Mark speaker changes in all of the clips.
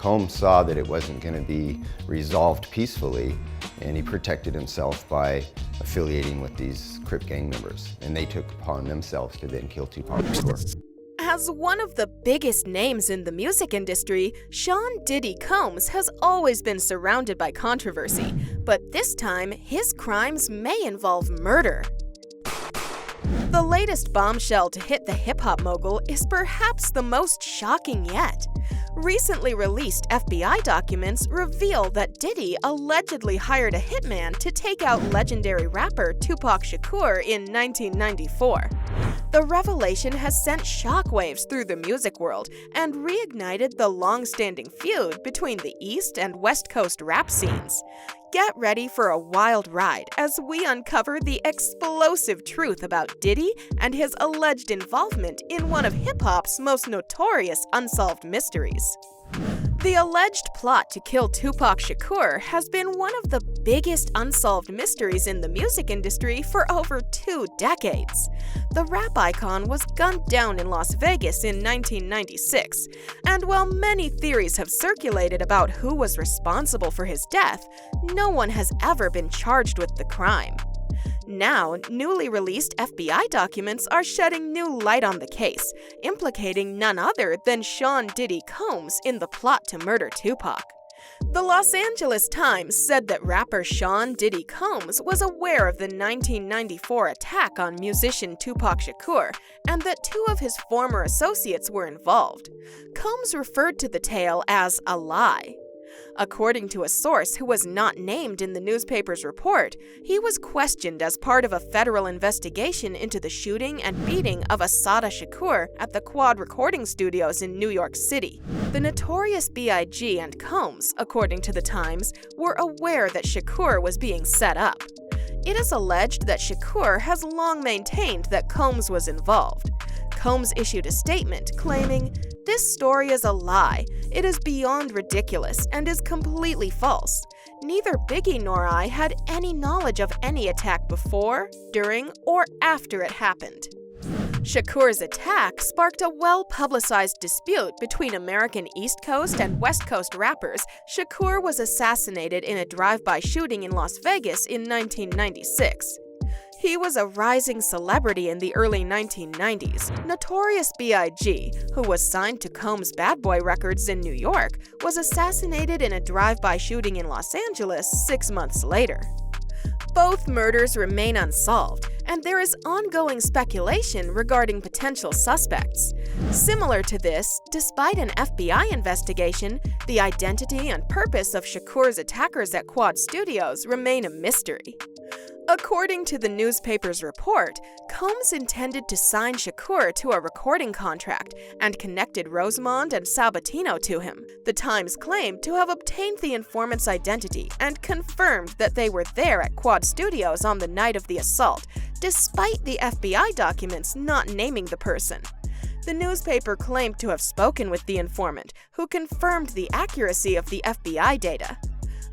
Speaker 1: Combs saw that it wasn't going to be resolved peacefully, and he protected himself by affiliating with these Crip gang members, and they took upon themselves to then kill Tupac Shakur.
Speaker 2: As one of the biggest names in the music industry, Sean Diddy Combs has always been surrounded by controversy, but this time his crimes may involve murder. The latest bombshell to hit the hip-hop mogul is perhaps the most shocking yet. Recently released FBI documents reveal that Diddy allegedly hired a hitman to take out legendary rapper Tupac Shakur in 1994. The revelation has sent shockwaves through the music world and reignited the long-standing feud between the East and West Coast rap scenes. Get ready for a wild ride as we uncover the explosive truth about Diddy and his alleged involvement in one of hip-hop's most notorious unsolved mysteries. The alleged plot to kill Tupac Shakur has been one of the biggest unsolved mysteries in the music industry for over 2 decades. The rap icon was gunned down in Las Vegas in 1996, and while many theories have circulated about who was responsible for his death, no one has ever been charged with the crime. Now, newly released FBI documents are shedding new light on the case, implicating none other than Sean Diddy Combs in the plot to murder Tupac. The Los Angeles Times said that rapper Sean Diddy Combs was aware of the 1994 attack on musician Tupac Shakur and that 2 of his former associates were involved. Combs referred to the tale as a lie. According to a source who was not named in the newspaper's report, he was questioned as part of a federal investigation into the shooting and beating of Assata Shakur at the Quad Recording Studios in New York City. The notorious B.I.G. and Combs, according to the Times, were aware that Shakur was being set up. It is alleged that Shakur has long maintained that Combs was involved. Combs issued a statement claiming, "This story is a lie. It is beyond ridiculous and is completely false. Neither Biggie nor I had any knowledge of any attack before, during, or after it happened." Shakur's attack sparked a well-publicized dispute between American East Coast and West Coast rappers. Shakur was assassinated in a drive-by shooting in Las Vegas in 1996. He was a rising celebrity in the early 1990s. Notorious B.I.G., who was signed to Combs' Bad Boy Records in New York, was assassinated in a drive-by shooting in Los Angeles 6 months later. Both murders remain unsolved, and there is ongoing speculation regarding potential suspects. Similar to this, despite an FBI investigation, the identity and purpose of Shakur's attackers at Quad Studios remain a mystery. According to the newspaper's report, Combs intended to sign Shakur to a recording contract and connected Rosemond and Sabatino to him. The Times claimed to have obtained the informant's identity and confirmed that they were there at Quad Studios on the night of the assault, despite the FBI documents not naming the person. The newspaper claimed to have spoken with the informant, who confirmed the accuracy of the FBI data.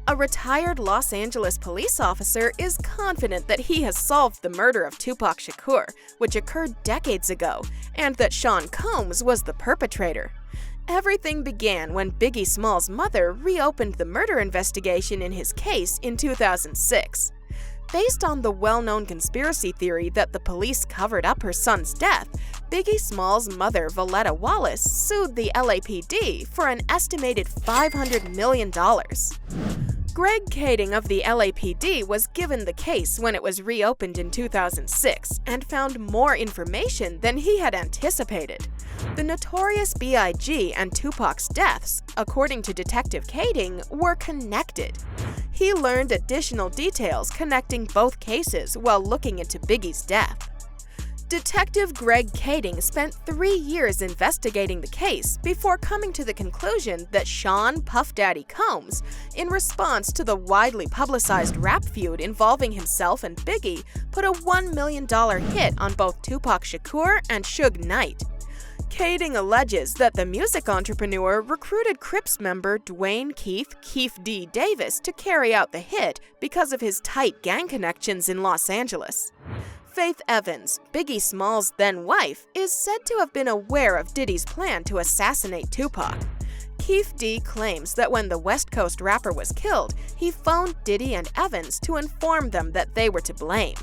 Speaker 2: A retired Los Angeles police officer is confident that he has solved the murder of Tupac Shakur, which occurred decades ago, and that Sean Combs was the perpetrator. Everything began when Biggie Small's mother reopened the murder investigation in his case in 2006. Based on the well-known conspiracy theory that the police covered up her son's death, Biggie Small's mother, Valletta Wallace, sued the LAPD for an estimated $500 million. Greg Kading of the LAPD was given the case when it was reopened in 2006 and found more information than he had anticipated. The notorious B.I.G. and Tupac's deaths, according to Detective Kading, were connected. He learned additional details connecting both cases while looking into Biggie's death. Detective Greg Kading spent 3 years investigating the case before coming to the conclusion that Sean Puff Daddy Combs, in response to the widely publicized rap feud involving himself and Biggie, put a $1 million hit on both Tupac Shakur and Suge Knight. Kading alleges that the music entrepreneur recruited Crips member Dwayne Keith D. Davis to carry out the hit because of his tight gang connections in Los Angeles. Faith Evans, Biggie Small's then-wife, is said to have been aware of Diddy's plan to assassinate Tupac. Keith D claims that when the West Coast rapper was killed, he phoned Diddy and Evans to inform them that they were to blame.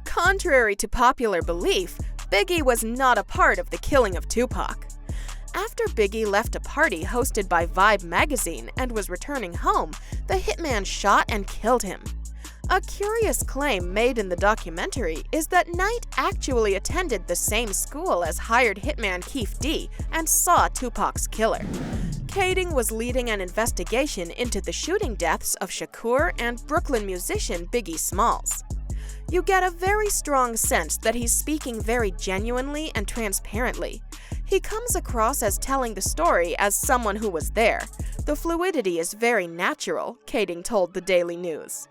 Speaker 2: Contrary to popular belief, Biggie was not a part of the killing of Tupac. After Biggie left a party hosted by Vibe magazine and was returning home, the hitman shot and killed him. A curious claim made in the documentary is that Knight actually attended the same school as hired hitman Keith D and saw Tupac's killer. Kading was leading an investigation into the shooting deaths of Shakur and Brooklyn musician Biggie Smalls. You get a very strong sense that he's speaking very genuinely and transparently. He comes across as telling the story as someone who was there. The fluidity is very natural, Kading told the Daily News.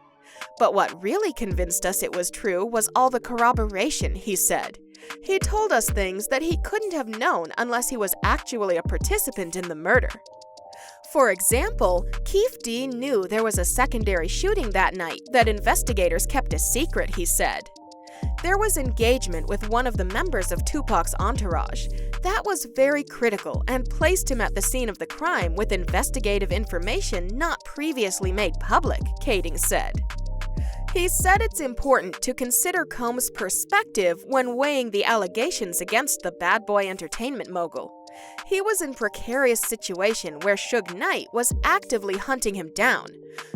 Speaker 2: But what really convinced us it was true was all the corroboration, he said. He told us things that he couldn't have known unless he was actually a participant in the murder. For example, Keith D knew there was a secondary shooting that night that investigators kept a secret, he said. There was engagement with one of the members of Tupac's entourage. That was very critical and placed him at the scene of the crime with investigative information not previously made public, Kading said. He said it's important to consider Combs' perspective when weighing the allegations against the bad boy entertainment mogul. He was in a precarious situation where Suge Knight was actively hunting him down.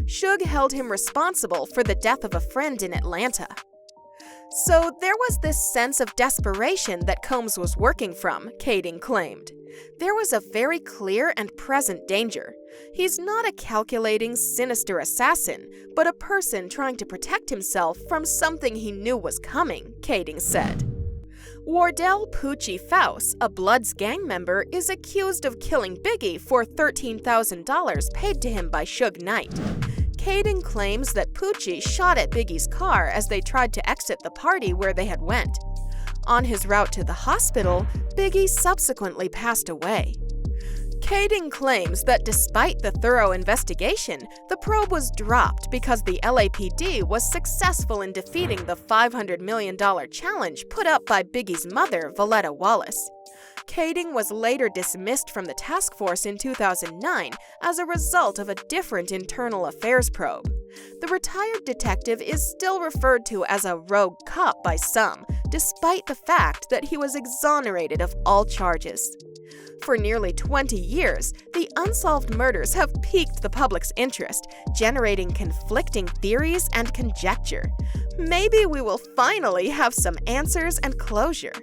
Speaker 2: Suge held him responsible for the death of a friend in Atlanta. So there was this sense of desperation that Combs was working from, Kading claimed. There was a very clear and present danger. He's not a calculating, sinister assassin, but a person trying to protect himself from something he knew was coming, Kading said. Wardell Poochie Faust, a Bloods gang member, is accused of killing Biggie for $13,000 paid to him by Suge Knight. Kading claims that Poochie shot at Biggie's car as they tried to exit the party where they had went. On his route to the hospital, Biggie subsequently passed away. Kading claims that despite the thorough investigation, the probe was dropped because the LAPD was successful in defeating the $500 million challenge put up by Biggie's mother, Valletta Wallace. Kading was later dismissed from the task force in 2009 as a result of a different internal affairs probe. The retired detective is still referred to as a rogue cop by some, despite the fact that he was exonerated of all charges. For nearly 20 years, the unsolved murders have piqued the public's interest, generating conflicting theories and conjecture. Maybe we will finally have some answers and closure.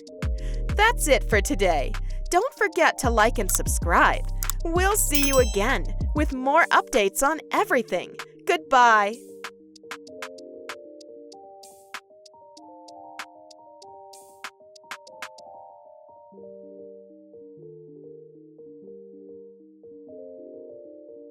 Speaker 2: That's it for today. Don't forget to like and subscribe. We'll see you again with more updates on everything. Goodbye.